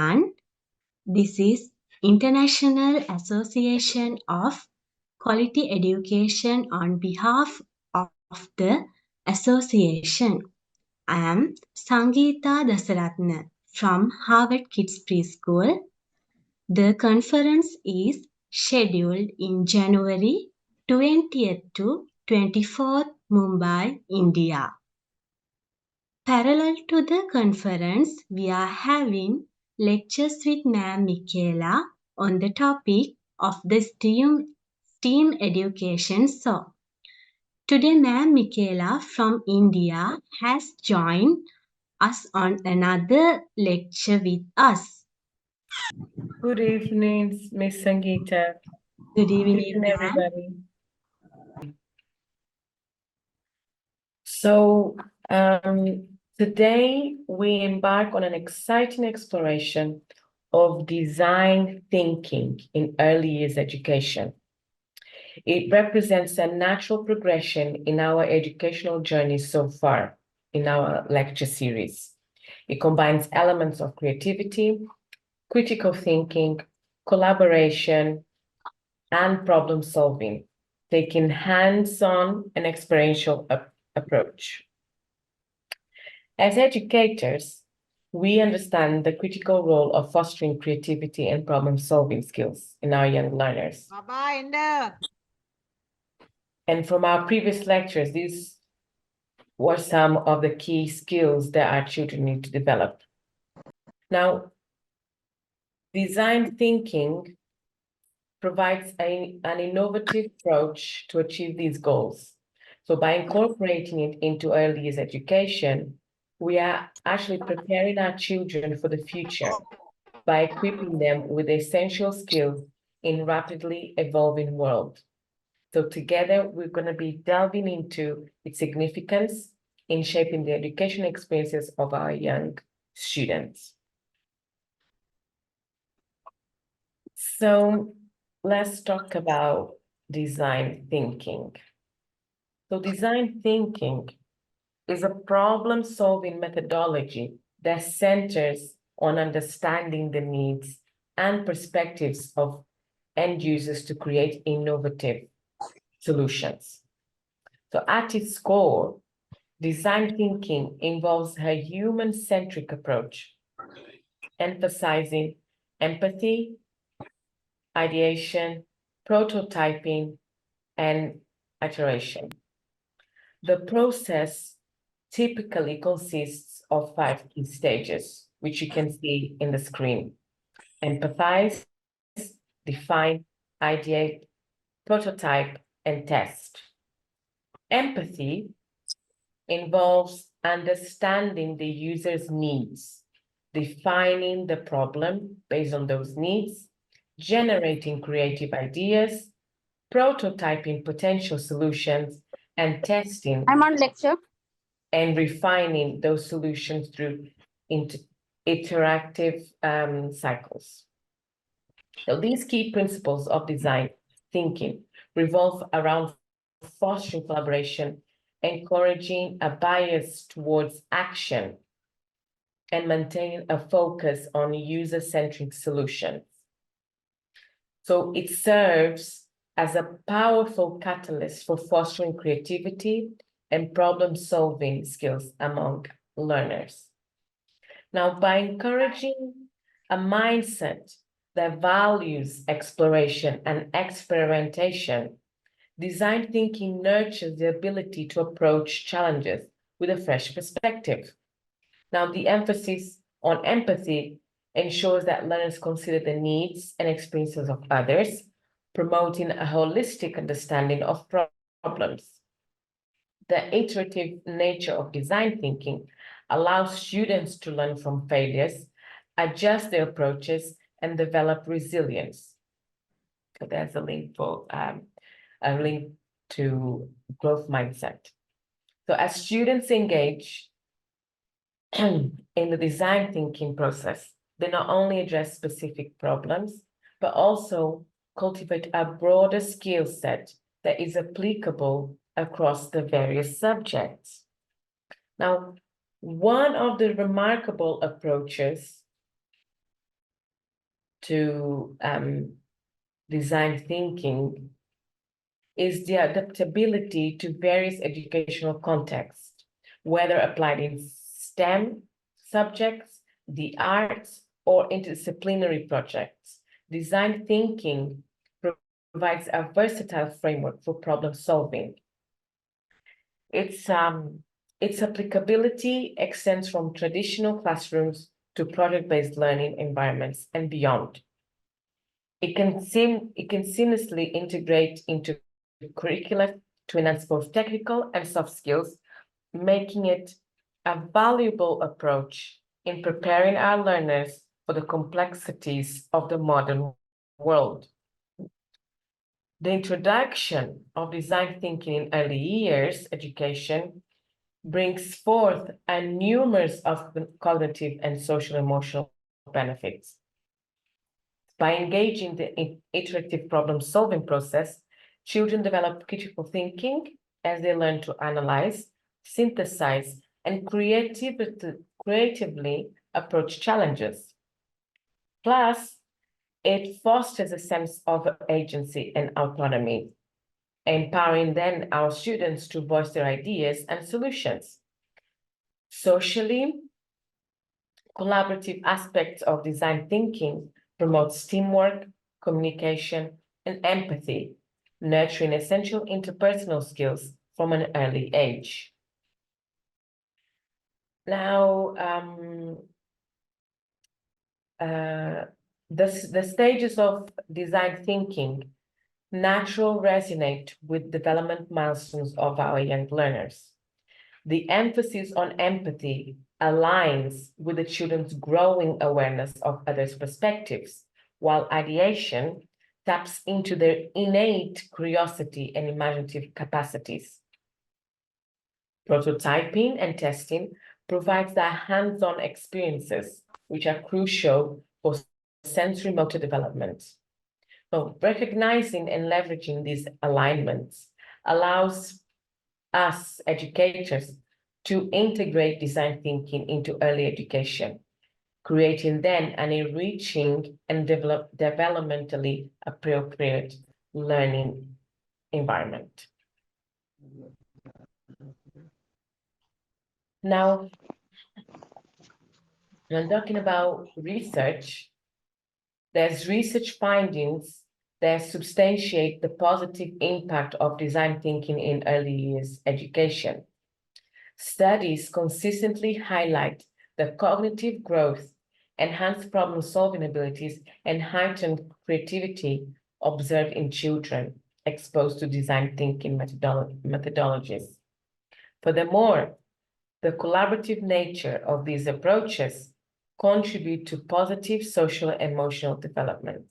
everyone. This is International Association of Quality Education on behalf of the association. I am Sangeeta Dasaratna from Harvard Kids Preschool. The conference is scheduled in January 20th to 24th, Mumbai, India. Parallel to the conference, we are having lectures with Ma'am Michaela on the topic of the STEAM education. So, today Ma'am Michaela from India has joined us on another lecture with us. Good evening, Miss Sangeeta. Good evening, Good evening, everybody. So, today we embark on an exciting exploration of design thinking in early years education. It represents a natural progression in our educational journey so far in our lecture series. It combines elements of creativity, critical thinking, collaboration, and problem solving, taking hands-on and experiential approach. As educators, we understand the critical role of fostering creativity and problem solving skills in our young learners. And from our previous lectures, these were some of the key skills that our children need to develop. Now, design thinking provides an innovative approach to achieve these goals. So by incorporating it into early years education, we are actually preparing our children for the future by equipping them with essential skills in rapidly evolving world. So together, we're going to be delving into its significance in shaping the education experiences of our young students. So let's talk about design thinking. So design thinking is a problem-solving methodology that centers on understanding the needs and perspectives of end users to create innovative solutions. So at its core, design thinking involves a human-centric approach, emphasizing empathy, ideation, prototyping, and iteration. The process typically consists of 5 key stages, which you can see in the screen: empathize, define, ideate, prototype, and test. Empathy involves understanding the user's needs, defining the problem based on those needs, generating creative ideas, prototyping potential solutions, and testing. I'm on lecture. And refining those solutions through iterative cycles. So these key principles of design thinking revolve around fostering collaboration, encouraging a bias towards action, and maintaining a focus on user-centric solutions. So it serves as a powerful catalyst for fostering creativity and problem-solving skills among learners. Now, by encouraging a mindset that values exploration and experimentation, design thinking nurtures the ability to approach challenges with a fresh perspective. Now, the emphasis on empathy ensures that learners consider the needs and experiences of others, promoting a holistic understanding of problems. The iterative nature of design thinking allows students to learn from failures, adjust their approaches, and develop resilience. So there's a link to growth mindset. So as students engage in the design thinking process, they not only address specific problems, but also cultivate a broader skill set that is applicable across the various subjects. Now, one of the remarkable approaches to design thinking is the adaptability to various educational contexts, whether applied in STEM subjects, the arts, or interdisciplinary projects. Design thinking provides a versatile framework for problem solving. Its applicability extends from traditional classrooms to project-based learning environments and beyond. It can seamlessly integrate into curricula to enhance both technical and soft skills, making it a valuable approach in preparing our learners for the complexities of the modern world. The introduction of design thinking in early years education brings forth a numerous of cognitive and social emotional benefits. By engaging the iterative problem-solving process, children develop critical thinking as they learn to analyze, synthesize, and creatively approach challenges. Plus, it fosters a sense of agency and autonomy, empowering then our students to voice their ideas and solutions. Socially, collaborative aspects of design thinking promotes teamwork, communication, and empathy, nurturing essential interpersonal skills from an early age. Now, the stages of design thinking naturally resonate with development milestones of our young learners. The emphasis on empathy aligns with the children's growing awareness of others' perspectives, while ideation taps into their innate curiosity and imaginative capacities. Prototyping and testing provides the hands-on experiences, which are crucial for sensory motor development. So recognizing and leveraging these alignments allows us educators to integrate design thinking into early education, creating then an enriching and developmentally appropriate learning environment. Now, when talking about research, there's research findings that substantiate the positive impact of design thinking in early years education. Studies consistently highlight the cognitive growth, enhanced problem-solving abilities, and heightened creativity observed in children exposed to design thinking methodologies. Furthermore, the collaborative nature of these approaches contribute to positive social and emotional development.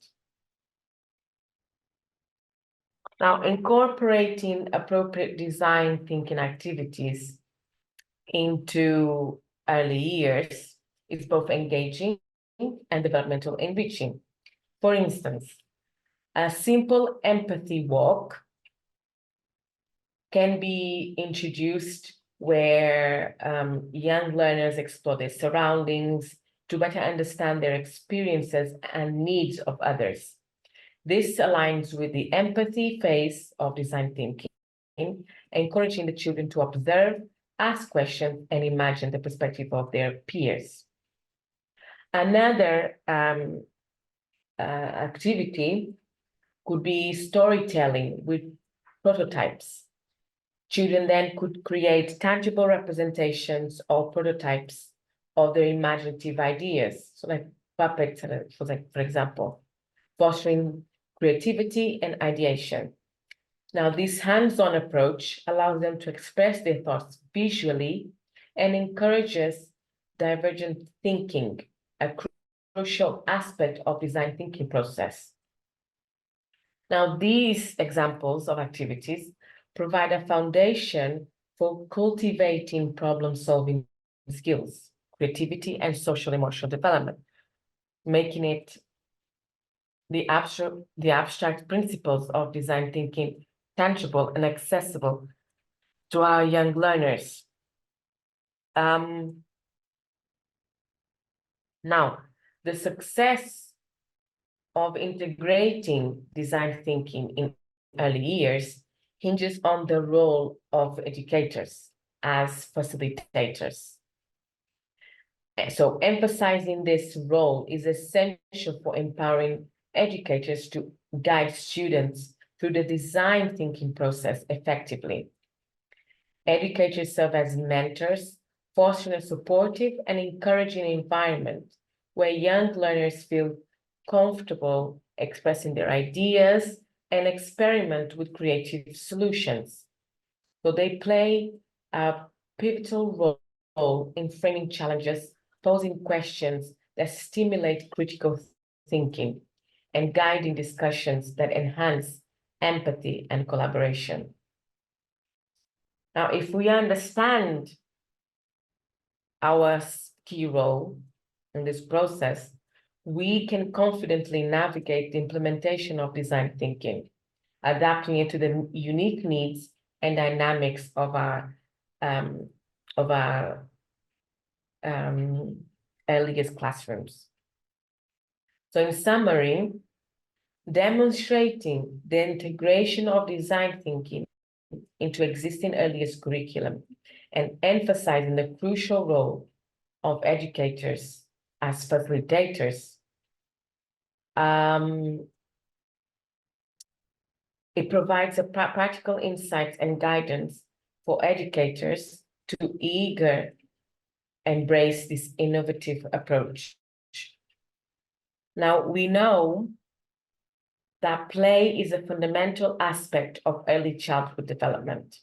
Now, incorporating appropriate design thinking activities into early years is both engaging and developmental enriching. For instance, a simple empathy walk can be introduced where young learners explore their surroundings to better understand their experiences and needs of others. This aligns with the empathy phase of design thinking, encouraging the children to observe, ask questions, and imagine the perspective of their peers. Another activity could be storytelling with prototypes. Children then could create tangible representations or prototypes of their imaginative ideas, so like puppets, for example, fostering creativity and ideation. Now, this hands-on approach allows them to express their thoughts visually and encourages divergent thinking, a crucial aspect of design thinking process. Now, these examples of activities provide a foundation for cultivating problem-solving skills, creativity, and social emotional development, making it the abstract principles of design thinking tangible and accessible to our young learners. Now, the success of integrating design thinking in early years hinges on the role of educators as facilitators. So emphasizing this role is essential for empowering educators to guide students through the design thinking process effectively. Educators serve as mentors, fostering a supportive and encouraging environment where young learners feel comfortable expressing their ideas and experiment with creative solutions. So they play a pivotal role in framing challenges, posing questions that stimulate critical thinking, and guiding discussions that enhance empathy and collaboration. Now, if we understand our key role in this process, we can confidently navigate the implementation of design thinking, adapting it to the unique needs and dynamics of our earliest classrooms. So in summary, demonstrating the integration of design thinking into existing earliest curriculum and emphasizing the crucial role of educators as facilitators. It provides a practical insights and guidance for educators to eager embrace this innovative approach. Now, we know that play is a fundamental aspect of early childhood development,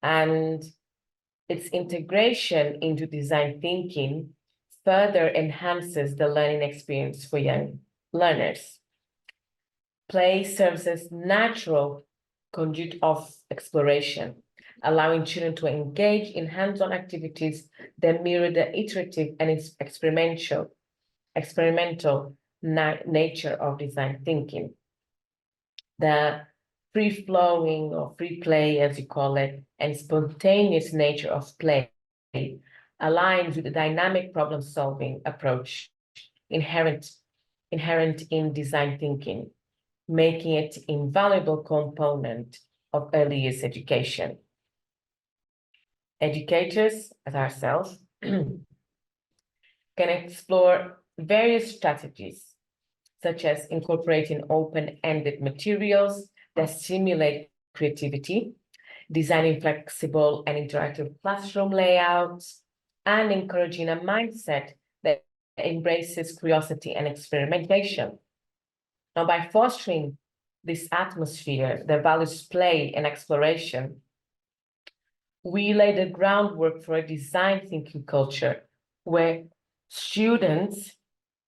and its integration into design thinking further enhances the learning experience for young learners. Play serves as natural conduit of exploration, allowing children to engage in hands-on activities that mirror the iterative and experimental nature of design thinking. The free-flowing or free play, as you call it, and spontaneous nature of play aligns with the dynamic problem-solving approach inherent in design thinking, making it an invaluable component of early years education. Educators, as ourselves, can explore various strategies, such as incorporating open-ended materials that stimulate creativity, designing flexible and interactive classroom layouts, and encouraging a mindset that embraces curiosity and experimentation. Now, by fostering this atmosphere that values play and exploration, we lay the groundwork for a design thinking culture where students,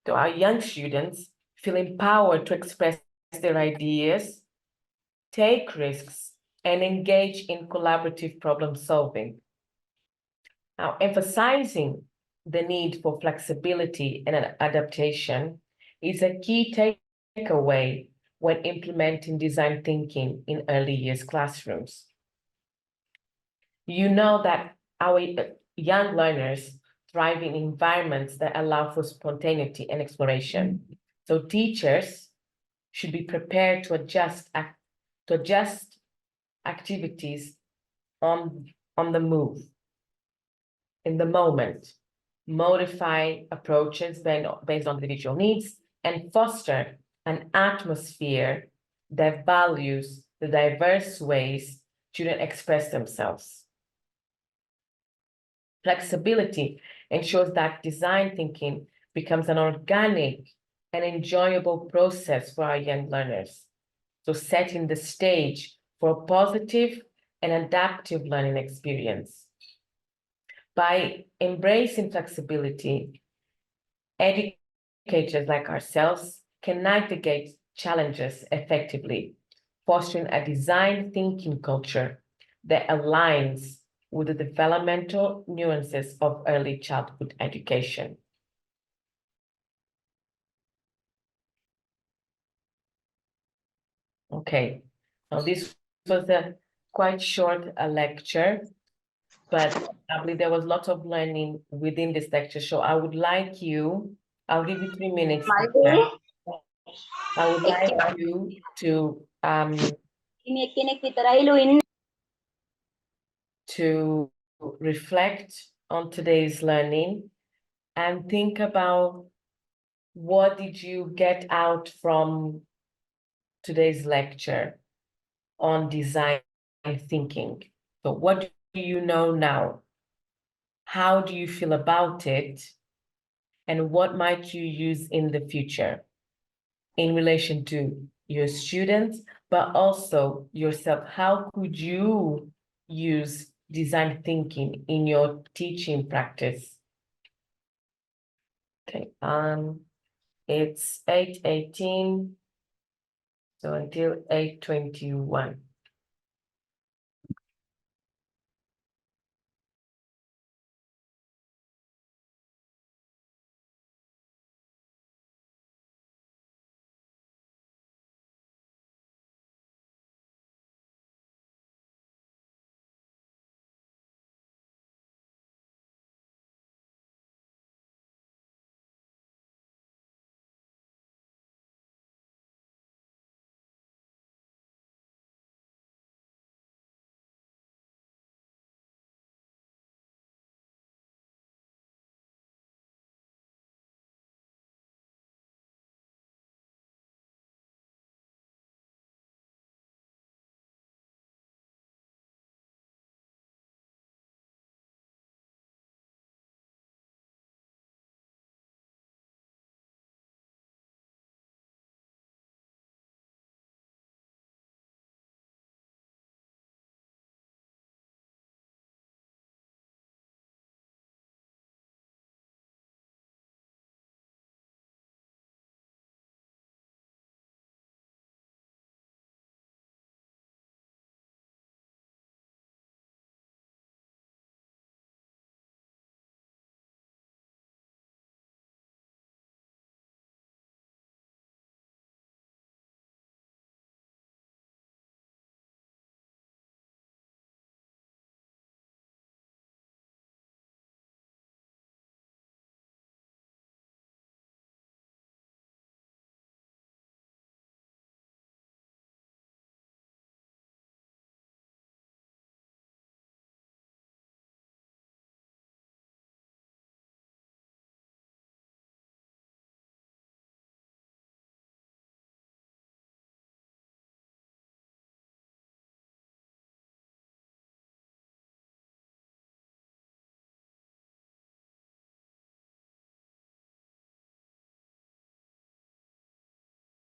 to our young students, feel empowered to express their ideas, take risks, and engage in collaborative problem solving. Now, emphasizing the need for flexibility and adaptation is a key takeaway when implementing design thinking in early years classrooms. You know that our young learners thrive in environments that allow for spontaneity and exploration. So teachers should be prepared to adjust activities on the move, in the moment, modify approaches based on individual needs, and foster an atmosphere that values the diverse ways students express themselves. Flexibility ensures that design thinking becomes an organic and enjoyable process for our young learners. So setting the stage for a positive and adaptive learning experience. By embracing flexibility, educators like ourselves can navigate challenges effectively, fostering a design thinking culture that aligns with the developmental nuances of early childhood education. Okay, now this was a quite short lecture, but I believe there was lots of learning within this lecture. So I would like you, I'll give you 3 minutes. I would like you to reflect on today's learning and think about what did you get out from today's lecture on design thinking. So what do you know now? How do you feel about it? And what might you use in the future in relation to your students, but also yourself? How could you use design thinking in your teaching practice? Okay, it's 8:18, so until 8:21.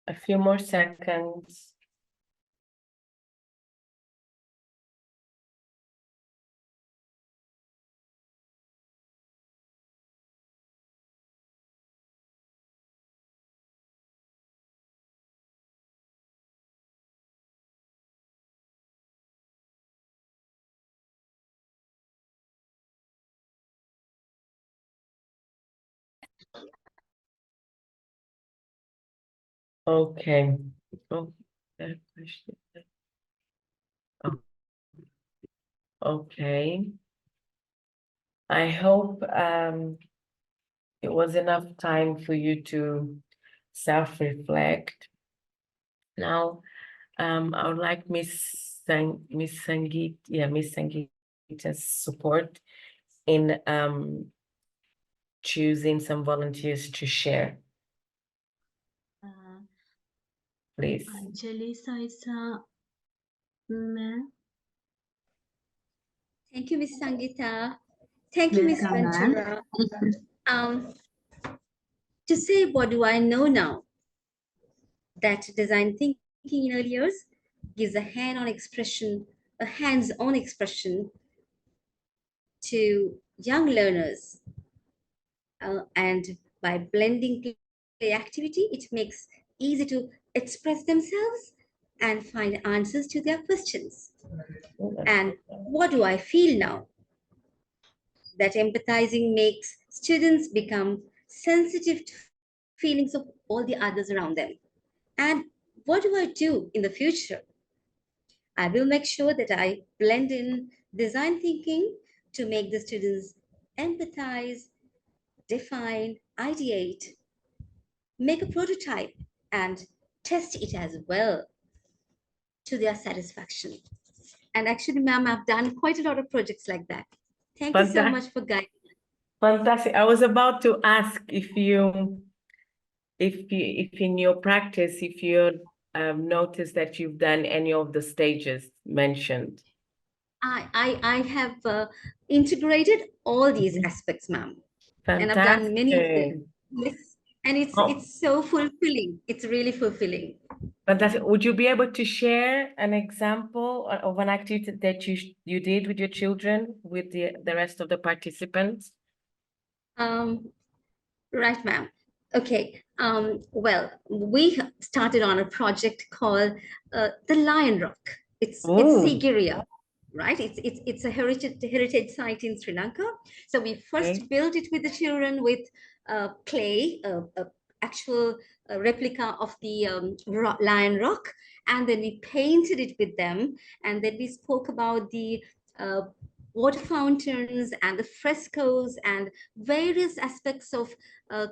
A few more seconds. Okay. Oh, that question. Oh, okay. I hope it was enough time for you to self-reflect. Now, I would like Miss Sangeeta's support in choosing some volunteers to share, please. Anjali Saisa, ma'am. Thank you, Miss Sangeeta. Thank you, Miss Welcome, ma'am. Ventura. To say what do I know now? That design thinking in early years gives a hands-on expression to young learners. And by blending play activity, it makes easy to express themselves and find answers to their questions. And what do I feel now? That empathizing makes students become sensitive to feelings of all the others around them. And what do I do in the future? I will make sure that I blend in design thinking to make the students empathize, define, ideate, make a prototype, and test it as well to their satisfaction. And actually, ma'am, I've done quite a lot of projects like that. Thank you so much for guiding. Fantastic. I was about to ask if in your practice, if you noticed that you've done any of the stages mentioned. I have integrated all these aspects, ma'am. And I've done many of Fantastic. them. Yes. And Oh, it's so fulfilling. It's really fulfilling. fantastic. Would you be able to share an example of an activity that you did with your children, with the rest of the participants? Right, ma'am. Okay. Well, we started on a project called the Lion Rock. It's Oh, Sigiriya, right? It's a heritage site in Sri Lanka. So we first okay. built it with the children with clay, actual replica of the Lion Rock, and then we painted it with them, and then we spoke about the uh, water fountains and the frescoes and various aspects of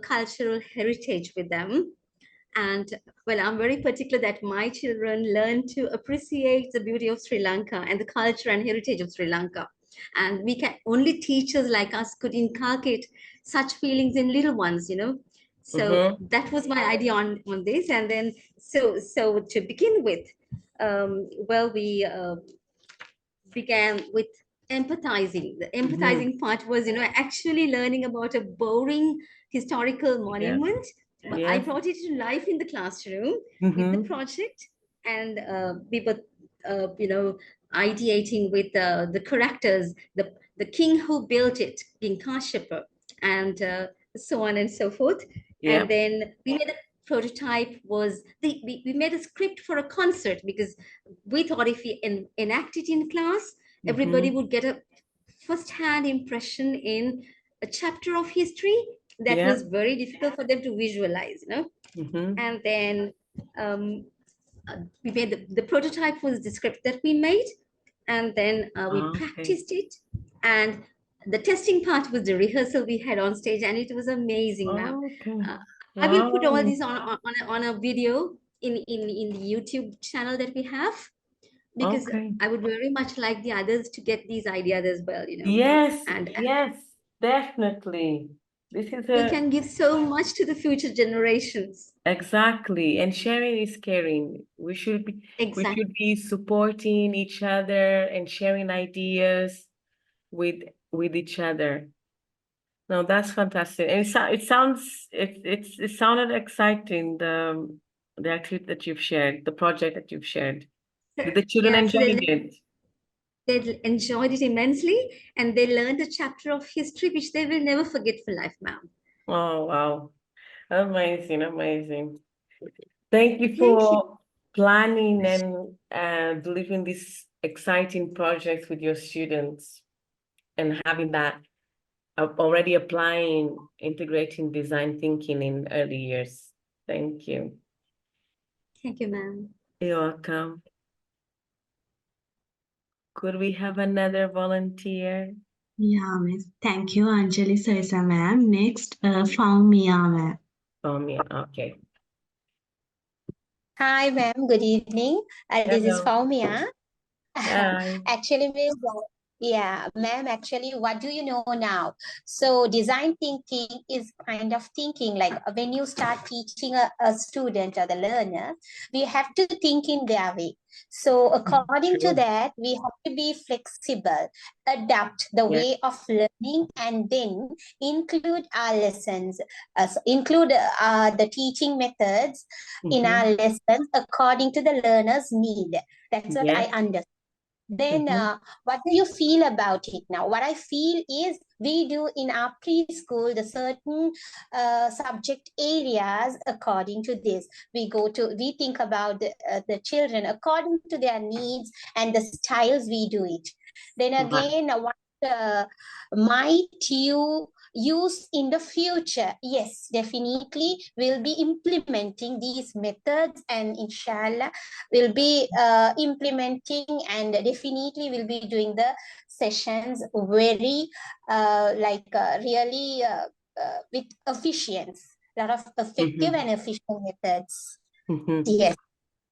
cultural heritage with them. And well, I'm very particular that my children learn to appreciate the beauty of Sri Lanka and the culture and heritage of Sri Lanka. And we can only teachers like us could inculcate such feelings in little ones, you know. So that was my idea on this. And then so to begin with, well, we began with empathizing. The empathizing part was, you know, actually learning about a boring historical Yeah. monument. But I Yes. brought it to life in the classroom with the project, and we were, you know, ideating with the characters, the king who built it, King Kashyapa, and so on and so forth. Yeah. And then we made a prototype was we made a script for a concert because we thought if we enact it in class, everybody would get a first-hand impression in a chapter of history that Yeah. was very difficult for them to visualize, you know. And then we made the prototype was the script that we made, and then we Okay. practiced it, and the testing part was the rehearsal we had on stage, and it was amazing, ma'am. Okay. I will put all Wow. these on a video in the YouTube channel that we have, because Okay. I would very much like the others to get these ideas as well, you know. Yes, And yes, definitely. This is we can give so much to the future generations. exactly, and sharing is caring. We should Exactly. be supporting each other and sharing ideas with each other. No, that's fantastic. And it sounded exciting, the activity that you've shared, the project that you've shared. Did the children Yeah, so enjoy it? they enjoyed it immensely, and they learned a chapter of history which they will never forget for life, ma'am. Oh, wow. Amazing, amazing. Thank you Thank you. for planning and delivering this exciting project with your students and having that already applying, integrating design thinking in early years. Thank you. Thank you, ma'am. You're welcome. Could we have another volunteer? Yeah, miss. Thank you, Anjali Saisa ma'am. Next, Faumia ma'am. Oh, yeah, okay. Hi, ma'am. Good evening. This is Hello. Faumia. Hi. Actually, miss, yeah, ma'am, actually, what do you know now? So design thinking is kind of thinking like when you start teaching a student or the learner, we have to think in their way. So according to True. that, we have to be flexible, adapt the Yes. way of learning, and then include our lessons, include the teaching methods in our lessons according to the learner's need. That's what I Yes. understand. Then what do you feel about it now? What I feel is we do in our preschool the certain subject areas according to this. We think about the children according to their needs and the styles we do it. Then again, what might you use in the future? Yes, definitely we'll be implementing these methods, and inshallah we'll be implementing, and definitely we'll be doing the sessions very really with efficiency, a lot of effective and efficient methods. Mhm. Yes.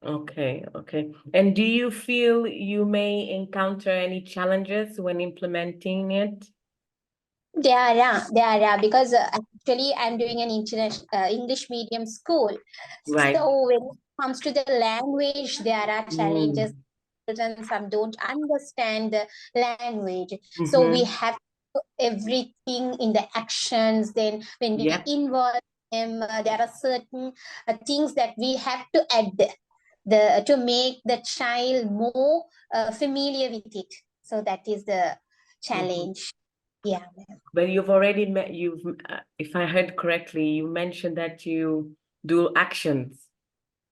Okay, okay. And do you feel you may encounter any challenges when implementing it? There are, because actually I'm doing an international English medium school. Right. So when it comes to the language, there are challenges. Mm. And some don't understand the language. So we have to do everything in the actions. Then when we Yep. involve them, there are certain things that we have to add to make the child more familiar with it. So that is the challenge. Yeah. But you've already met, if I heard correctly, you mentioned that you do actions.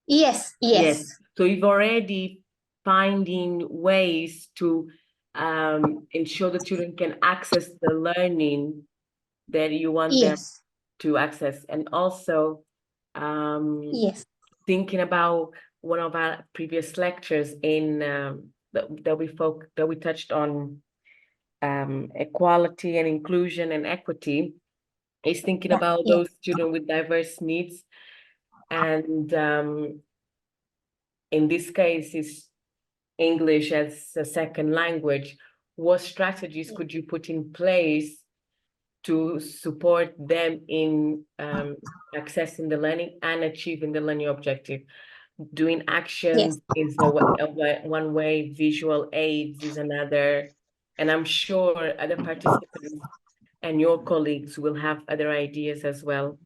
Yes. So you've already finding ways to ensure the children can access the learning that you want them Yes. to access. And also Yes. thinking about one of our previous lectures in that we touched on equality and inclusion and equity, is thinking about Yeah. those children with diverse needs. And in this case, is English as a second language. What strategies could you put in place to support them in accessing the learning and achieving the learning objective? Doing actions is one way, visual aids is another. And I'm sure other participants and your colleagues will have other ideas as well.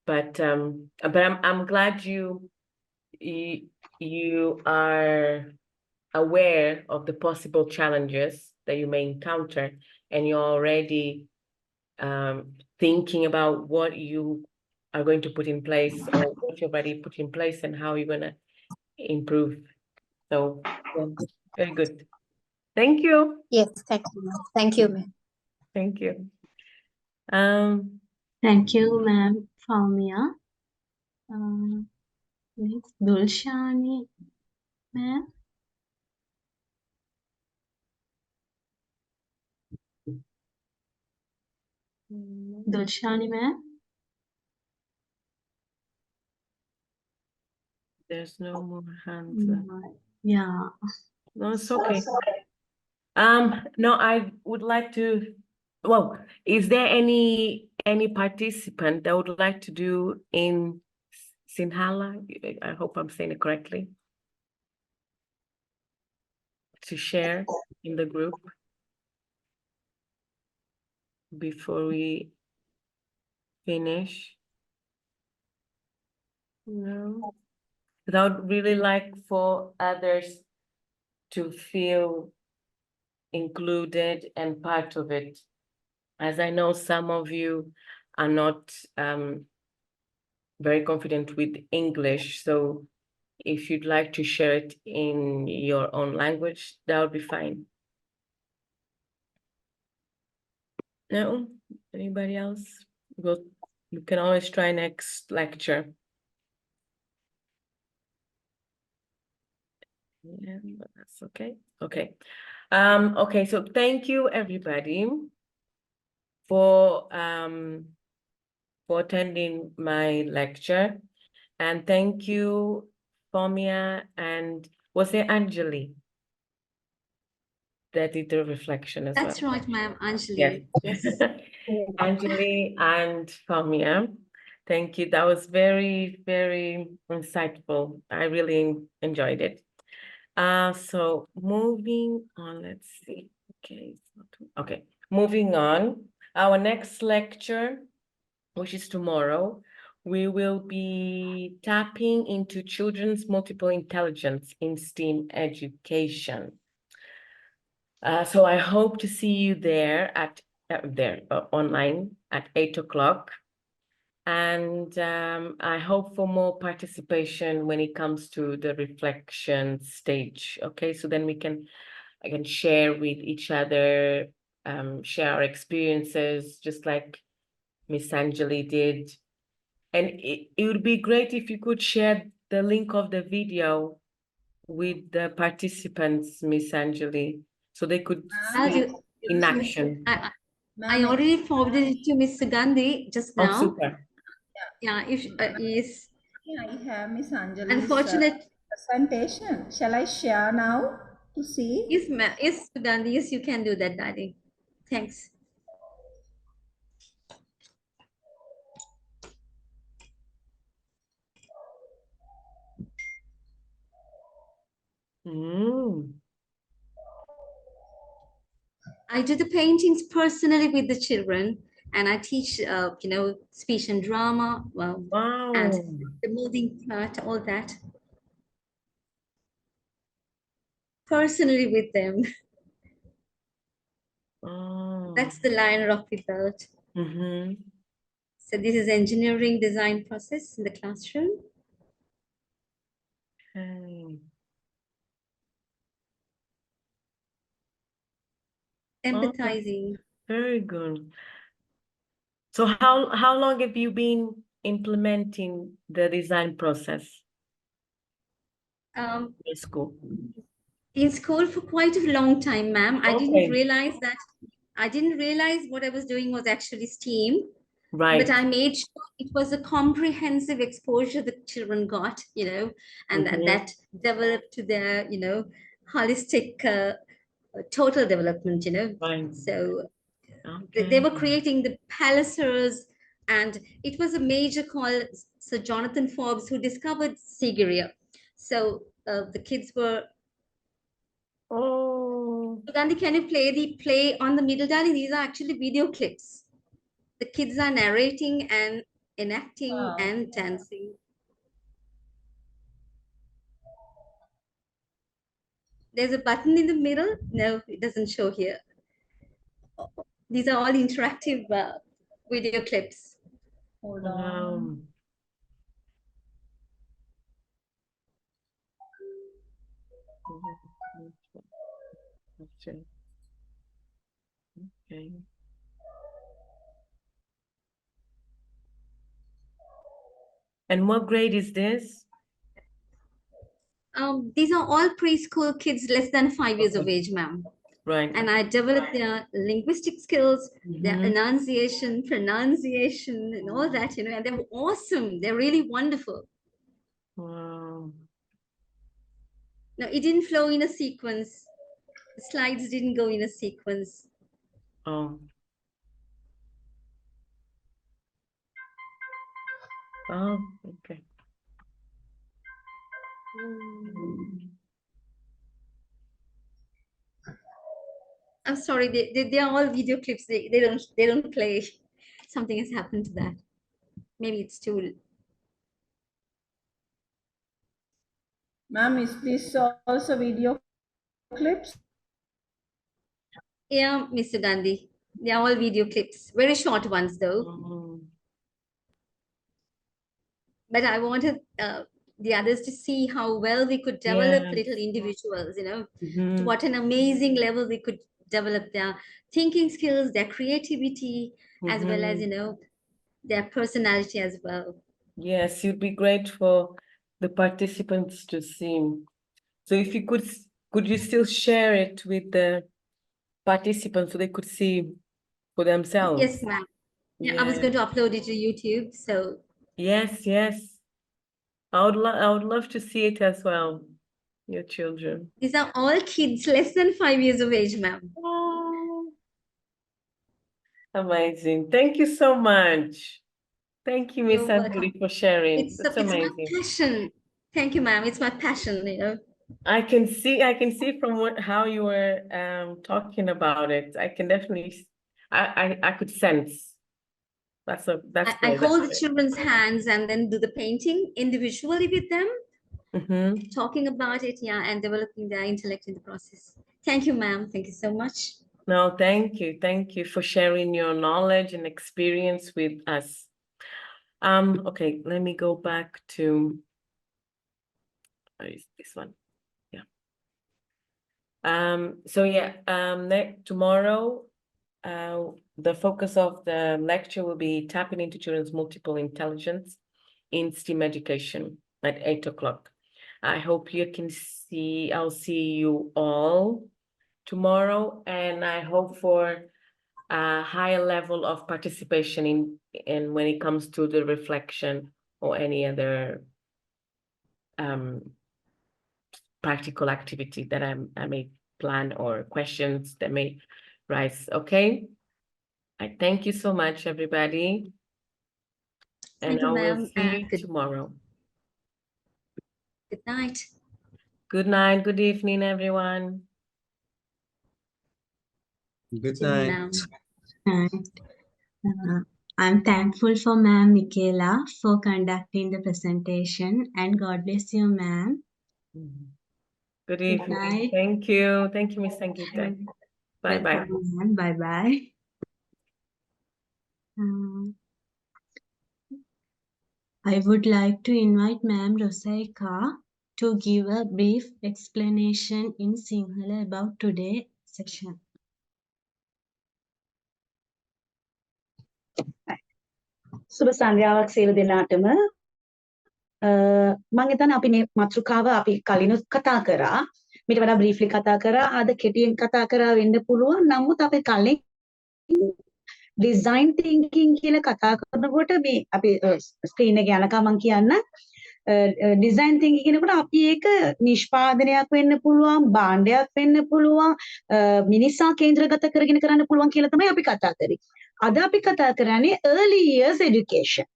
But I'm glad you are aware of the possible challenges that you may encounter, and you're already thinking about what you are going to put in place, or what you've already put in place, and how you're going to improve. So, yeah, very good. Thank you. Yes. Thank you. Thank you, ma'am. Thank you. Thank you, ma'am, Faumia. Next, Dulshani, ma'am. Dulshani, ma'am. There's no more hands. Yeah. No, it's okay. No, I would like to. Well, is there any participant that would like to do in Sinhala? I hope I'm saying it correctly. To share in the group before we finish. No. But I would really like for others to feel included and part of it, as I know some of you are not very confident with English. So if you'd like to share it in your own language, that would be fine. No? Anybody else? You can always try next lecture. Yeah, but that's okay. Okay. Okay, so thank you everybody for attending my lecture. And thank you, Faumia, and was it Anjali that did the reflection as well? That's right, ma'am, Anjali. Yes. Yes. Anjali and Faumia, thank you. That was very, very insightful. I really enjoyed it. So moving on, let's see. Okay, moving on. Our next lecture, which is tomorrow, we will be tapping into children's multiple intelligence in STEAM education. So I hope to see you there online at 8 o'clock. And I hope for more participation when it comes to the reflection stage. Okay, so then I can share with each other, share our experiences, just like Miss Anjali did. And it would be great if you could share the link of the video with the participants, Miss Anjali, so they could see it in action. I already forwarded it to Miss Gandhi just Oh, now. super. Yeah, if yes. I have Miss Anjali's Unfortunate. presentation. Shall I share now to see? Yes, yes, Gandhi. Yes, you can do that, darling. Thanks. Mm. I do the paintings personally with the children, and I teach, speech and drama, and Wow. the moving part, all that, personally with them. Oh. That's the line of the belt. Mm-hmm. So this is engineering design process in the classroom. Okay. Empathizing. Very good. So how long have you been implementing the design process in school? In school for quite a long time, ma'am. I didn't Okay. realize what I was doing was actually STEAM. Right. But I made sure it was a comprehensive exposure the children got, and that developed to their, holistic, total development, Right. So Okay. they were creating the palisades, and it was a major call, Sir Jonathan Forbes, who discovered Sigiriya. So the kids were. Oh. Gandhi, can you play the play on the middle, darling? These are actually video clips. The kids are narrating and enacting Wow. and dancing. There's a button in the middle. No, it doesn't show here. These are all interactive video clips. Hold on. Wow. Okay. And what grade is this? These are all preschool kids less than 5 years of Okay. age, ma'am. Right. And I developed their linguistic skills, their enunciation, pronunciation, and all that, and they're awesome. They're really wonderful. Wow. No, it didn't flow in a sequence. The slides didn't go in a sequence. Oh. Oh, okay. I'm sorry, they are all video clips. They don't play. Something has happened to that. Maybe it's too. Ma'am, is this also video clips? Yeah, Mr. Gandhi. They are all video clips, very short ones though. But I wanted the others to see how well we could develop Yes. little individuals, to what an amazing level we could develop their thinking skills, their creativity, as well as, their personality as well. Yes, it'd be great for the participants to see. So if you could you still share it with the participants so they could see for themselves? Yes, ma'am. Yeah, I was going to upload it to YouTube. So yes. I would love to see it as well, your children. these are all kids less than 5 years of age, ma'am. Oh, amazing. Thank you so much. Thank you, Miss You're welcome. Anjali, for sharing. It's That's my amazing. passion. Thank you, ma'am. It's my passion. I can see from how you were talking about it. I can definitely, I could sense. That's I great. hold the children's hands and then do the painting individually with them, talking about it, and developing their intellect in the process. Thank you, ma'am. Thank you so much. No, thank you. Thank you for sharing your knowledge and experience with us. Okay, let me go back to where is this one? Yeah. So yeah, tomorrow, the focus of the lecture will be tapping into children's multiple intelligence in STEAM education at 8 o'clock. I hope you can see, I'll see you all tomorrow, and I hope for a higher level of participation in when it comes to the reflection or any other practical activity that I may plan or questions that may rise. Okay. I thank you so much, everybody. And Thank you, I will ma'am. see you tomorrow. Good night. Good night. Good evening, everyone. Good evening, night. ma'am. I'm thankful for Ma'am Michaela for conducting the presentation, and God bless you, ma'am. Good Good evening. night. Thank you. Thank you, Miss Sangeeta. Bye-bye. Welcome, ma'am. Bye-bye. I would like to invite Ma'am Rosaika to give a brief explanation in Sinhala about today's session. සුබ සංධ්‍යාවක් සියලු දෙනාටම මම හිතන්නේ අපි මේ මාතෘකාව අපි කලිනුත් කතා කරා මීට වඩා බ්‍රීෆ්ලි කතා කරා අද කෙටියෙන් කතා කරා වෙන්න පුළුවන් නමුත් අපි කලින් ඩිසයින් තින්කින් කියලා කතා කරනකොට මේ අපි ස්ක්‍රීන් එක යනකම් මම කියන්න ඩිසයින් තින්කින් කියනකොට අපි ඒක නිෂ්පාදනයක් වෙන්න පුළුවන් භාණ්ඩයක් වෙන්න පුළුවන් මිනිසා කේන්ද්‍රගත කරගෙන කරන්න පුළුවන් කියලා තමයි අපි කතා කරේ අද අපි කතා කරන්නේ early years education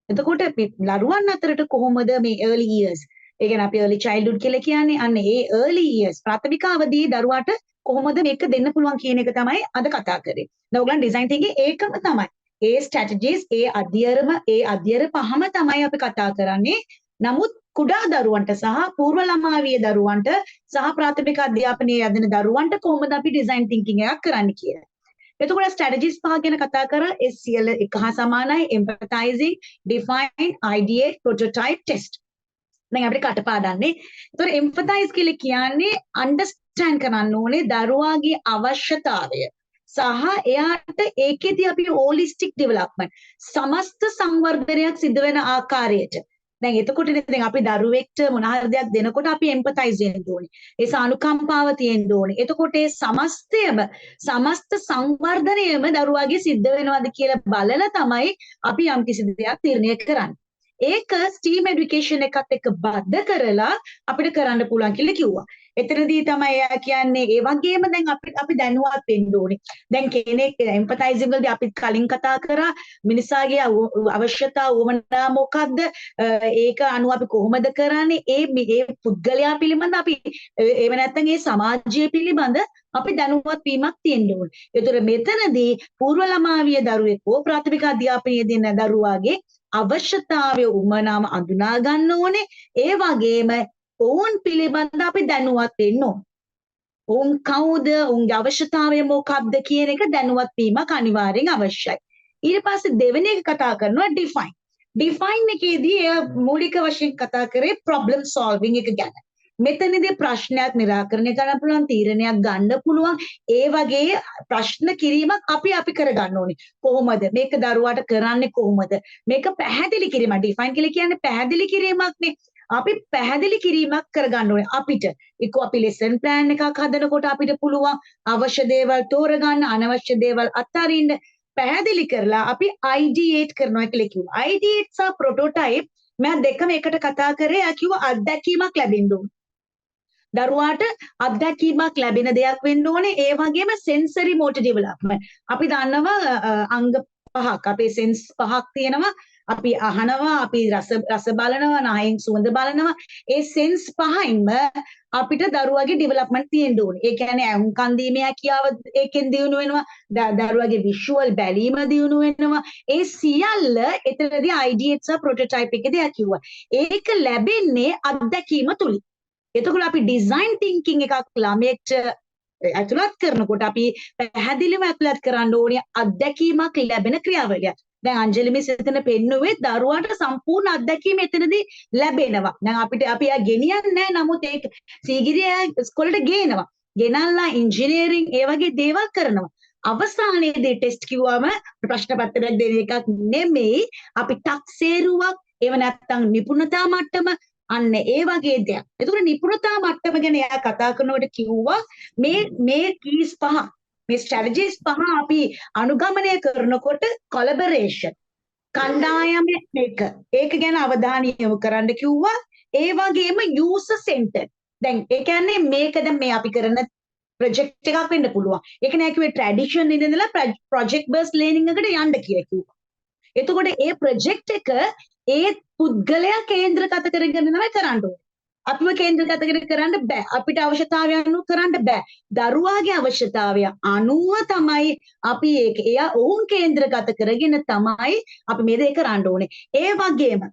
එතකොට ලරුවන් අතරට කොහොමද මේ early years ඒ කියන්නේ අපි early childhood කියලා කියන්නේ අන්න ඒ early years ප්‍රාථමික අවදී දරුවාට කොහොමද මේක දෙන්න පුළුවන් කියන එක තමයි අද කතා කරේ. දැන් ඔයගලන් ඩිසයින් තින්කින් ඒකම තමයි. ඒ ස්ට්‍රැටජිස් ඒ අධ්‍යයන පහම තමයි අපි කතා කරන්නේ. නමුත් කුඩා දරුවන්ට සහ පූර්ව ළමාවිය දරුවන්ට සහ ප්‍රාථමික අධ්‍යාපනයේ යදින දරුවන්ට කොහොමද අපි ඩිසයින් තින්කින් එකක් කරන්න කියලා. එතකොට ස්ට්‍රැටජිස් පහ ගැන කතා කරා ඒ සියල්ල එක හා සමානයි empathizing, define, ideate, prototype, test. දැන් අපිට කටපාඩම්නේ. ඒතකොට empathize කියලා කියන්නේ understand කරන්න ඕනේ දරුවාගේ අවශ්‍යතාවය. සහ එයාට ඒකෙදි අපි holistic development සමස්ත සංවර්ධනයක් සිදු වෙන ආකාරයට දැන් එතකොට දැන් අපි දරුවෙක්ට මොන හරි දෙයක් දෙනකොට අපි empathize වෙන්න ඕනේ. ඒ සානුකම්පාව තියෙන්න ඕනේ. එතකොට ඒ සමස්ත සංවර්ධනයම දරුවාගේ සිද්ධ වෙනවද කියලා බලලා තමයි අපි යම්කිසි දෙයක් තීරණය කරන්නේ. ඒක STEAM education එකත් එක්ක බද්ධ කරලා අපිට කරන්න පුළුවන් කියලා කිව්වා. එතනදී තමයි එයා කියන්නේ ඒ වගේම දැන් අපි දැනුවත් වෙන්න ඕනේ. දැන් කෙනෙක් එම්පතයිසින් වලදී අපි කලින් කතා කරා මිනිසාගේ අවශ්‍යතා වුමනා මොකද්ද? ඒක අනුව අපි කොහොමද කරන්නේ? ඒ පුද්ගලයා පිළිබඳ අපි එහෙම නැත්නම් ඒ සමාජය පිළිබඳ අපි දැනුවත් වීමක් තියෙන්න ඕනේ. ඒතර මෙතනදී පූර්ව ළමාවිය දරුවෙක් හෝ ප්‍රාථමික අධ්‍යාපනයේ දෙන දරුවාගේ අවශ්‍යතාවය උමනාම අඳුනා ගන්න ඕනේ. ඒ වගේම ඔවුන් පිළිබඳ අපි දැනුවත් වෙන්න ඕනේ. ඔවුන් කවුද? ඔවුන්ගේ අවශ්‍යතාවය මොකක්ද කියන එක දැනුවත් වීමක් අනිවාර්යෙන් අවශ්‍යයි. ඊට පස්සේ දෙවෙනි එක කතා කරනවා define. define එකේදී එයා මූලික වශයෙන් කතා කරේ problem solving එක ගැන. මෙතනදී ප්‍රශ්නයක් निराකරණය කරන්න පුළුවන්, තීරණයක් ගන්න පුළුවන්. ඒ වගේ ප්‍රශ්න කිරීමක් අපි කරගන්න ඕනේ. කොහොමද මේක දරුවාට කරන්නේ කොහොමද? මේක පැහැදිලි කිරීම. define කියලා කියන්නේ පැහැදිලි කිරීමක්නේ. අපි පැහැදිලි කිරීමක් කරගන්න ඕනේ අපිට. එක්ක අපි lesson plan එකක් හදනකොට අපිට පුළුවන් අවශ්‍ය දේවල් තෝරගන්න, අනවශ්‍ය දේවල් අත්හරින්න පැහැදිලි කරලා අපි ideate කරනවා කියලා කිව්වා. ideate සහ prototype මම දෙකම එකට කතා කරේ. ආ කිව්වා අත්දැකීමක් ලැබෙන්න ඕනේ. දරුවාට අත්දැකීමක් ලැබෙන දෙයක් වෙන්න ඕනේ. ඒ වගේම sensory motor development. අපි දන්නවා අංග පහක් අපේ sense පහක් තියෙනවා. අපි අහනවා, අපි රස බලනවා, නහයෙන් සුවඳ බලනවා. ඒ sense පහින්ම අපිට දරුවාගේ development තියෙන්න ඕනේ. ඒ කියන්නේ අහුම්කන් දීමේ හැකියාව ඒකෙන් දියුණු වෙනවා. දරුවාගේ visual බැලීම දියුණු වෙනවා. ඒ සියල්ල එතනදී ideate සහ prototype එකේදී කිව්වා. ඒක ලැබෙන්නේ අත්දැකීම තුලින්. එතකොට අපි ඩිසයින් තින්කින් එකක් ළමයෙක්ට ඇතුළත් කරනකොට අපි පැහැදිලිව ඇතුළත් කරන්න ඕනේ අත්දැකීමක් ලැබෙන ක්‍රියාවලියක්. දැන් අංජලි මිස් එතන පෙන්නුවේ දරුවාට සම්පූර්ණ අත්දැකීම එතනදී ලැබෙනවා. දැන් අපි ආ ගෙනියන්නේ නැහැ. නමුත් ඒක සීගිරිය ඉස්කෝලේට ගේනවා. ගෙනල්ලා ඉංජිනේරින් ඒ වගේ දේවල් කරනවා. අවසානයේදී ටෙස්ට් කිව්වම ප්‍රශ්න පත්‍රයක් දෙන එකක් නෙමෙයි. අපි ටක්සේරුවක් ඒව නැත්තම් නිපුණතා මට්ටම අන්න ඒ වගේ දෙයක්. ඒකට නිපුණතා මට්ටම ගැන එයා කතා කරනකොට කිව්වා මේ කීස් පහ මේ ස්ට්‍රැටජිස් පහ අපි අනුගමනය කරනකොට කොලැබොරේෂන් කණ්ඩායම එක ඒක ගැන අවධානය යොමු කරන්න කිව්වා. ඒ වගේම user centered. දැන් ඒ කියන්නේ මේක දැන් මේ අපි කරන ප්‍රොජෙක්ට් එකක් වෙන්න පුළුවන්. ඒක නෑ කිව්වේ ට්‍රැඩිෂන් ඉඳලා ප්‍රොජෙක්ට් බේස් ලර්නින් එකට යන්න කියලා කිව්වා. එතකොට ඒ ප්‍රොජෙක්ට් එක ඒ පුද්ගලයා කේන්ද්‍රගත කරගෙන තමයි කරන්න ඕනේ. අපිව කේන්ද්‍රගත කරන්න බෑ. අපිට අවශ්‍යතාවය අනුව කරන්න බෑ. දරුවාගේ අවශ්‍යතාවය අනුව තමයි අපි ඒක එයා ඔවුන් කේන්ද්‍රගත කරගෙන තමයි අපි මේ දේ කරන්න ඕනේ. ඒ වගේම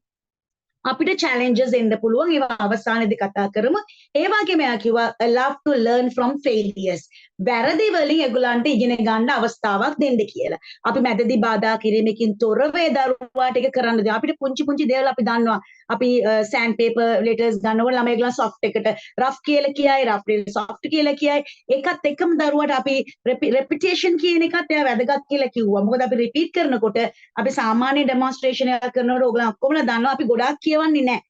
අපිට challenges එන්න පුළුවන්. ඒවා අවසානයේදී කතා කරමු. ඒ වගේම එයා කිව්වා love to learn from failures. වැරදි වලින් ඒගොල්ලන්ට ඉගෙන ගන්න අවස්ථාවක් දෙන්න කියලා. අපි මැදදී බාධා කිරීමකින් තොරව ඒ දරුවාට ඒක කරන්න දෙනවා. අපිට පුංචි දේවල් අපි දන්නවා. අපි sand paper letters ගන්නකොට ළමයි ඒගොල්ලන් soft එකට rough කියලා කියයි, rough soft කියලා කියයි. ඒකත් එක්කම දරුවාට අපි repetition කියන එකත් එයා වැදගත් කියලා කිව්වා. මොකද අපි repeat කරනකොට අපි සාමාන්‍ය demonstration එකක් කරනකොට ඕගොල්ලෝ ඔක්කොමලා දන්නවා අපි ගොඩාක් කියවන්නේ නැහැ.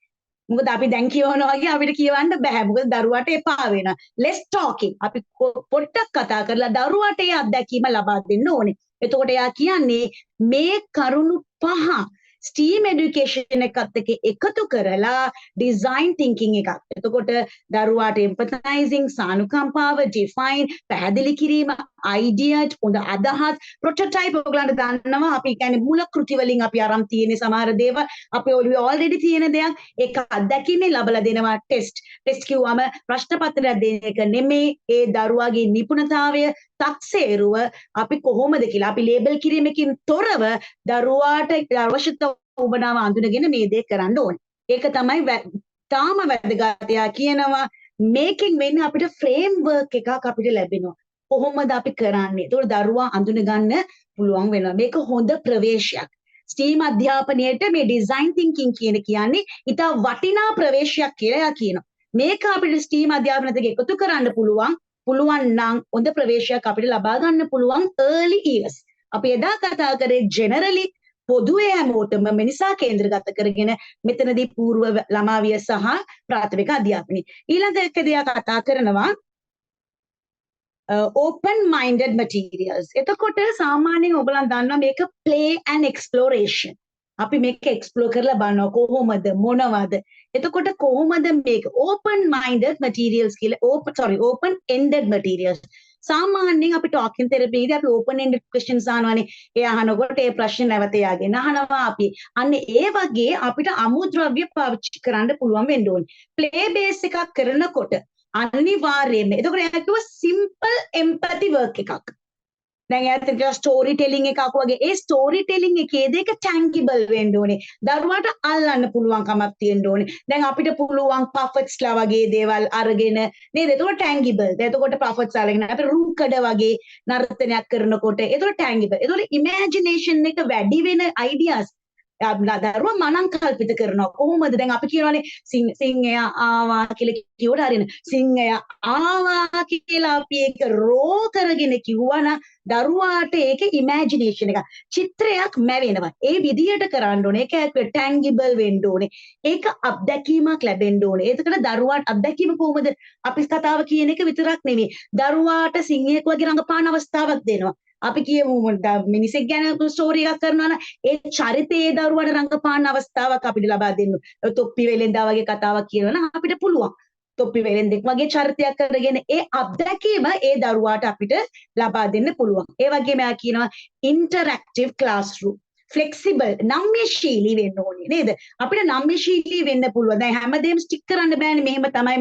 මොකද අපි දැන් කියවනවා වගේ අපිට කියවන්න බෑ. මොකද දරුවාට එපා වෙනවා. let's talking. අපි පොඩ්ඩක් කතා කරලා දරුවාට ඒ අත්දැකීම ලබා දෙන්න ඕනේ. එතකොට එයා කියන්නේ මේ කරුණු 5 STEAM education එකත් එක්ක එකතු කරලා design thinking එකක්. එතකොට දරුවාට empathizing, සානුකම්පාව, define, පැහැදිලි කිරීම, idea, හොඳ අදහස්, prototype ඔයගලන්ට දන්නවා අපි කියන්නේ මූල කෘති වලින් අපි අරන් තියෙන සමහර දේවල් අපි ඔළුවේ already තියෙන දෙයක් ඒක අත්දැකීමෙන් ලබලා දෙනවා ටෙස්ට් කිව්වම ප්‍රශ්න පත්‍රයක් දෙන එක නෙමෙයි ඒ දරුවාගේ නිපුණතාවය තක්සේරුව අපි කොහොමද කියලා අපි ලේබල් කිරීමකින් තොරව දරුවාට අවශ්‍යතාව උබනාව අඳුනගෙන මේ දේ කරන්න ඕනේ. ඒක තමයි තාම වැදගත්. යා කියනවා මේකෙන් වෙන්නේ අපිට ෆ්‍රේම්වර්ක් එකක් අපිට ලැබෙනවා. කොහොමද අපි කරන්නේ? ඒතකොට දරුවා අඳුන ගන්න පුළුවන් වෙනවා. මේක හොඳ ප්‍රවේශයක්. STEAM අධ්‍යාපනයේට මේ ඩිසයින් තින්කින් කියන්නේ ඉතා වටිනා ප්‍රවේශයක් කියලා යා කියනවා. මේක අපිට STEAM අධ්‍යාපනයත් එක්ක එකතු කරන්න පුළුවන් නම් හොඳ ප්‍රවේශයක් අපිට ලබා ගන්න පුළුවන් early years. අපි එදා කතා කරේ generally පොදුවේ හැමෝටම මිනිසා කේන්ද්‍රගත කරගෙන මෙතනදී పూర్ව ළමාවිය සහ ප්‍රාථමික අධ්‍යාපනය. ඊළඟ එක දෙයක් කතා කරනවා open minded materials. එතකොට සාමාන්‍යයෙන් ඔයගොල්ලන් දන්නවා මේක play and exploration. අපි මේක explore කරලා බලනවා කොහොමද මොනවද. එතකොට කොහොමද මේක open minded materials කියලා open ended materials. සාමාන්‍යයෙන් අපි talking therapy එකේදී අපි open ended questions අහනවානේ. ඒ අහනකොට ඒ ප්‍රශ්න නැවත යාගෙන අහනවා අපි. අන්න ඒ වගේ අපිට අමුද්‍රව්‍ය පාවිච්චි කරන්න පුළුවන් වෙන්න ඕනේ. play base එකක් කරනකොට අනිවාර්යයෙන්ම එතකොට එයා කිව්ව simple empathy work එකක්. දැන් එයාට ස්ටෝරි ටෙලිං එකක් වගේ ඒ ස්ටෝරි ටෙලිං එකේදී ඒක ටැන්ගිබල් වෙන්න ඕනේ. දරුවාට අල්ලන්න පුළුවන් කමක් තියෙන්න ඕනේ. දැන් අපිට පුළුවන් පෆට්ස්ලා වගේ දේවල් අරගෙන නේද? එතකොට ටැන්ගිබල්. එතකොට පෆට්ස් අරගෙන අපිට රූකඩ වගේ නර්තනයක් කරනකොට එතකොට ටැන්ගිබල්. එතකොට ඉමේජිනේෂන් එක වැඩි වෙන අයිඩියාස් දරුවා මනං කල්පිත කරනවා. කොහොමද දැන් අපි කියනවානේ සිංහයා ආවා කියලා කිව්වට හරියන සිංහයා ආවා කියලා අපි ඒක රෝ කරගෙන කිව්වනම් දරුවාට ඒක ඉමේජිනේෂන් එක චිත්‍රයක් මැවෙනවා. ඒ විදියට කරන්න ඕනේ. ඒක ටැන්ගිබල් වෙන්න ඕනේ. ඒක අත්දැකීමක් ලැබෙන්න ඕනේ. ඒකට දරුවාට අත්දැකීම කොහොමද අපි කතාව කියන එක විතරක් නෙමෙයි. දරුවාට සිංහයෙක් වගේ රඟපාන අවස්ථාවක් දෙනවා. අපි කියමු මිනිසෙක් ගැන ස්ටෝරි එකක් කරනවා නම් ඒ චරිතයේ දරුවාට රඟපාන අවස්ථාවක් අපිට ලබා දෙන්න. තොප්පි වෙලෙන්දා වගේ කතාවක් කියනවා නම් අපිට පුළුවන්. තොප්පි වෙලෙන්දෙක් වගේ චරිතයක් කරගෙන ඒ අත්දැකීම ඒ දරුවාට අපිට ලබා දෙන්න පුළුවන්. ඒ වගේම එයා කියනවා interactive classroom. flexible නම්‍යශීලී වෙන්න ඕනේ නේද? අපිට නම්‍යශීලී වෙන්න පුළුවන්. දැන් හැමදේම ස්ටික් කරන්න බෑනේ.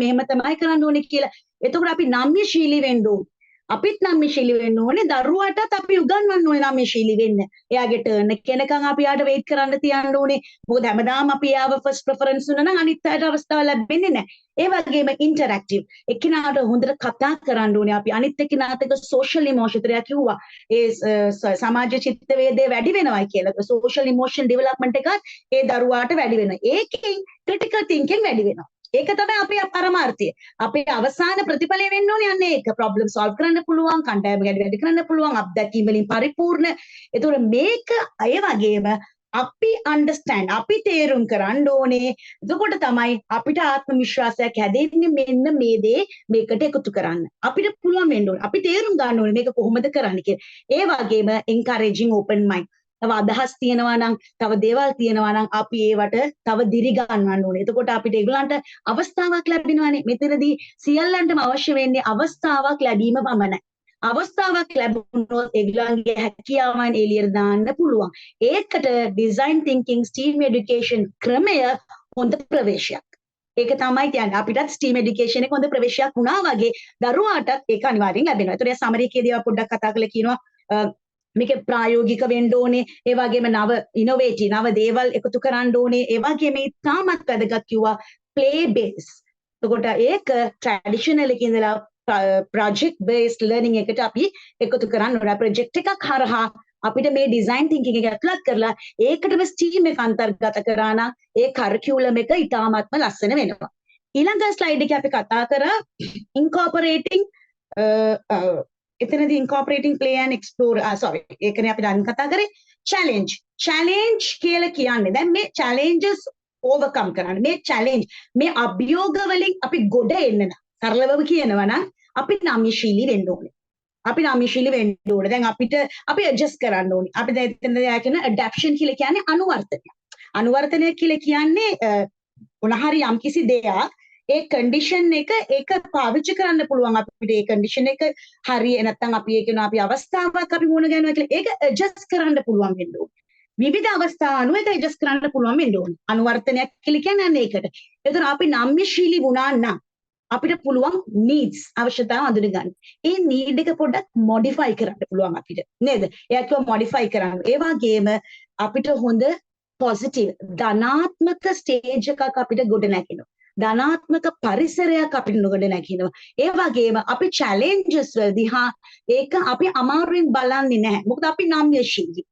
මෙහෙම තමයි කරන්න ඕනේ කියලා. එතකොට අපි නම්‍යශීලී වෙන්න ඕනේ. අපිත් නම්‍යශීලී වෙන්න ඕනේ. දරුවාටත් අපි උගන්වන්න ඕනේ නම්‍යශීලී වෙන්න. එයාගේ ටර්න් එක කෙනකන් අපි යාට වෙයිට් කරන්න තියන්න ඕනේ. මොකද හැමදාම අපි යාව ෆස්ට් ප්‍රෙෆරන්ස් දුන්නා නම් අනිත් අයට අවස්ථාව ලැබෙන්නේ නැහැ. ඒ වගේම ඉන්ටරැක්ටිව්. එක්කිනාට හොඳට කතා කරන්න ඕනේ. අපි අනිත් එක්කිනාට සෝෂල් ඉමෝෂන් තරයක් කිව්වා. ඒ සමාජ චිත්ත වේදේ වැඩි වෙනවයි කියලා. සෝෂල් ඉමෝෂන් ඩෙවලොප්මන්ට් එකත් ඒ දරුවාට වැඩි වෙනවා. ඒකෙන් ක්‍රිටිකල් තින්කින් වැඩි වෙනවා. ඒක තමයි අපේ පරමාර්ථය. අපේ අවසාන ප්‍රතිඵලය වෙන්න ඕනේ අන්න ඒක. ප්‍රොබ්ලම් සෝල්ව් කරන්න පුළුවන්, කණ්ඩායම වැඩි කරන්න පුළුවන්, අත්දැකීම් වලින් පරිපූර්ණ. ඒතකොට මේක අය වගේම අපි අන්ඩර්ස්ටෑන්ඩ් අපි තේරුම් කරන්න ඕනේ. එතකොට තමයි අපිට ආත්ම විශ්වාසයක් හැදෙන්නේ මෙන්න මේ දේ මේකට එකතු කරන්න. අපිට පුළුවන් වෙන්න ඕනේ. අපි තේරුම් ගන්න ඕනේ මේක කොහොමද කරන්නේ කියලා. ඒ වගේම encouraging open mind. තව අදහස් තියෙනවා නම්, තව දේවල් තියෙනවා නම් අපි ඒවට තව දිරි ගන්නවන්න ඕනේ. එතකොට අපිට ඒගොල්ලන්ට අවස්ථාවක් ලැබෙනවානේ. මෙතනදී සියල්ලන්ටම අවශ්‍ය වෙන්නේ අවස්ථාවක් ලැබීම පමණයි. අවස්ථාවක් ලැබුණොත් ඒගොල්ලන්ගේ හැකියාවන් එළියට දාන්න පුළුවන්. ඒකට ඩිසයින් තින්කින් ස්ටීම් එඩියුකේෂන් ක්‍රමය හොඳ ප්‍රවේශයක්. ඒක තමයි කියන්නේ අපිටත් ස්ටීම් එඩියුකේෂන් එක හොඳ ප්‍රවේශයක් වුණා වගේ දරුවාටත් ඒක අනිවාර්යෙන් ලැබෙනවා. ඒතකොට සමරීකයේදී අපි පොඩ්ඩක් කතා කරලා කියනවා මේක ප්‍රායෝගික වෙන්න ඕනේ. ඒ වගේම නව ඉනෝවේටිව් නව දේවල් එකතු කරන්න ඕනේ. ඒ වගේම තාමත් වැදගත් කිව්වා ප්ලේ බේස්. එතකොට ඒක ට්‍රැඩිෂනල් එකේ ඉඳලා project based learning එකට අපි එකතු කරන්න ඕන. ප්‍රොජෙක්ට් එකක් හරහා අපිට මේ ඩිසයින් තින්කින් එක ඇතුළත් කරලා ඒකටම ස්ටීම් එක අන්තර්ගත කරා නම් ඒ කරිකියුලම් එක ඉතාමත්ම ලස්සන වෙනවා. ඊළඟ ස්ලයිඩ් එකේ අපි කතා කරා incorporating එතනදී incorporating play and explore ඒකනේ අපි දැන් කතා කරේ challenge කියලා කියන්නේ දැන් මේ challenges overcome කරන්න මේ challenge මේ අභියෝග වලින් අපි ගොඩ එන්න නම් සරලවම කියනවා නම් අපි නම්‍යශීලී වෙන්න ඕනේ. අපි නම්‍යශීලී වෙන්න ඕනේ. දැන් අපිට අපි ඇඩ්ජස්ට් කරන්න ඕනේ. අපි දැන් එතනදී කියන ඇඩැප්ෂන් කියලා කියන්නේ අනුවර්තනය. අනුවර්තනය කියලා කියන්නේ මොනහරි යම්කිසි දෙයක් ඒ කන්ඩිෂන් එක ඒක පාවිච්චි කරන්න පුළුවන් අපිට ඒ කන්ඩිෂන් එක හරිය නැත්නම් අපි ඒක අපි අවස්ථාවක් අපි මුණ ගැහෙනවා කියලා ඒක ඇඩ්ජස්ට් කරන්න පුළුවන් වෙන්න ඕනේ. විවිධ අවස්ථා අනුව ඒක ඇඩ්ජස්ට් කරන්න පුළුවන් වෙන්න ඕනේ. අනුවර්තනයක් කියලා කියන්නේ අන්න ඒකට. ඒතර අපි නම්‍යශීලී වුණා නම් අපිට පුළුවන් needs අවශ්‍යතාව අඳුන ගන්න. ඒ need එක පොඩ්ඩක් modify කරන්න පුළුවන් අපිට. නේද? එයා කිව්වා modify කරන්න. ඒ වගේම අපිට හොඳ positive ධනාත්මක stage එකක් අපිට ගොඩ නැගෙනවා. ධනාත්මක පරිසරයක් අපිට ගොඩ නැගෙනවා. ඒ වගේම අපි challenges වලදී ඒක අපි අමාරුවෙන් බලන්නේ නැහැ. මොකද අපි නම්‍යශීලී.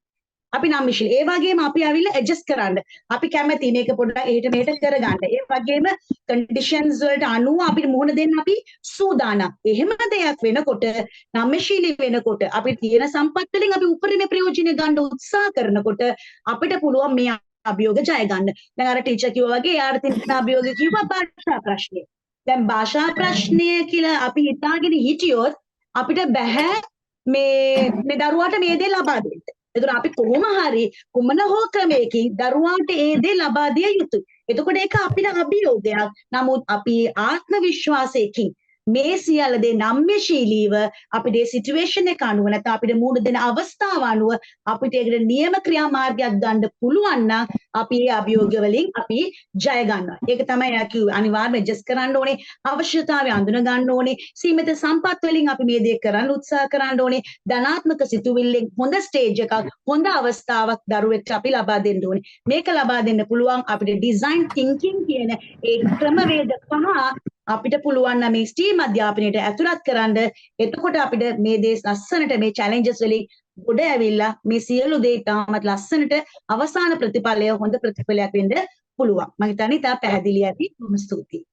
අපි නම්‍යශීලී. ඒ වගේම අපි ආවිල්ලා ඇඩ්ජස්ට් කරන්න. අපි කැමති මේක පොඩ්ඩක් එහෙට මෙහෙට කරගන්න. ඒ වගේම කන්ඩිෂන්ස් වලට අනුව අපිට මුහුණ දෙන්න අපි සූදානම්. එහෙම දෙයක් වෙනකොට නම්‍යශීලී වෙනකොට අපි තියෙන සම්පත් වලින් අපි උපරිම ප්‍රයෝජන ගන්න උත්සාහ කරනකොට අපිට පුළුවන් මේ අභියෝග ජය ගන්න. දැන් අර ටීචර් කිව්වා වගේ යාට තියෙන අභියෝග කිව්වා භාෂා ප්‍රශ්නය. දැන් භාෂා ප්‍රශ්නය කියලා අපි හිතාගෙන හිටියොත් අපිට බෑ මේ දරුවාට මේ දේ ලබා දෙන්න. එතකොට අපි කොහොම හරි කුමන හෝ ක්‍රමයකින් දරුවාට ඒ දේ ලබා දිය යුතුයි. එතකොට ඒක අපිට අභියෝගයක්. නමුත් අපි ආත්ම විශ්වාසයකින් මේ සියල්ල දේ නම්‍යශීලීව අපිට ඒ සිටුේෂන් එක අනුව නැත්නම් අපිට මුහුණ දෙන අවස්ථාව අනුව අපිට ඒකට නියම ක්‍රියාමාර්ගයක් ගන්න පුළුවන් නම් අපි ඒ අභියෝග වලින් අපි ජය ගන්නවා. ඒක තමයි යා කිව්වේ අනිවාර්යයෙන්ම ඇඩ්ජස්ට් කරන්න ඕනේ. අවශ්‍යතාවය අඳුන ගන්න ඕනේ. සීමිත සම්පත් වලින් අපි මේ දේ කරන්න උත්සාහ කරන්න ඕනේ. ධනාත්මක සිතුවිල්ලෙන් හොඳ ස්ටේජ් එකක් හොඳ අවස්ථාවක් දරුවෙක්ට අපි ලබා දෙන්න ඕනේ. මේක ලබා දෙන්න පුළුවන් අපිට ඩිසයින් තින්කින් කියන ඒ ක්‍රමවේද පහ අපිට පුළුවන් නම් මේ ස්ටීම් අධ්‍යාපනයට ඇතුළත් කරන්න. එතකොට අපිට මේ දේ ලස්සනට මේ චැලෙන්ජස් වලින් ගොඩ ඇවිල්ලා මේ සියලු දේ තාමත් ලස්සනට අවසාන ප්‍රතිඵලය හොඳ ප්‍රතිඵලයක් වෙන්න පුළුවන්. මම හිතන්නේ තා පැහැදිලි ඇති. බොහොම ස්තුතියි.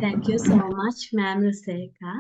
Thank you so much, Ma'am Ruseka.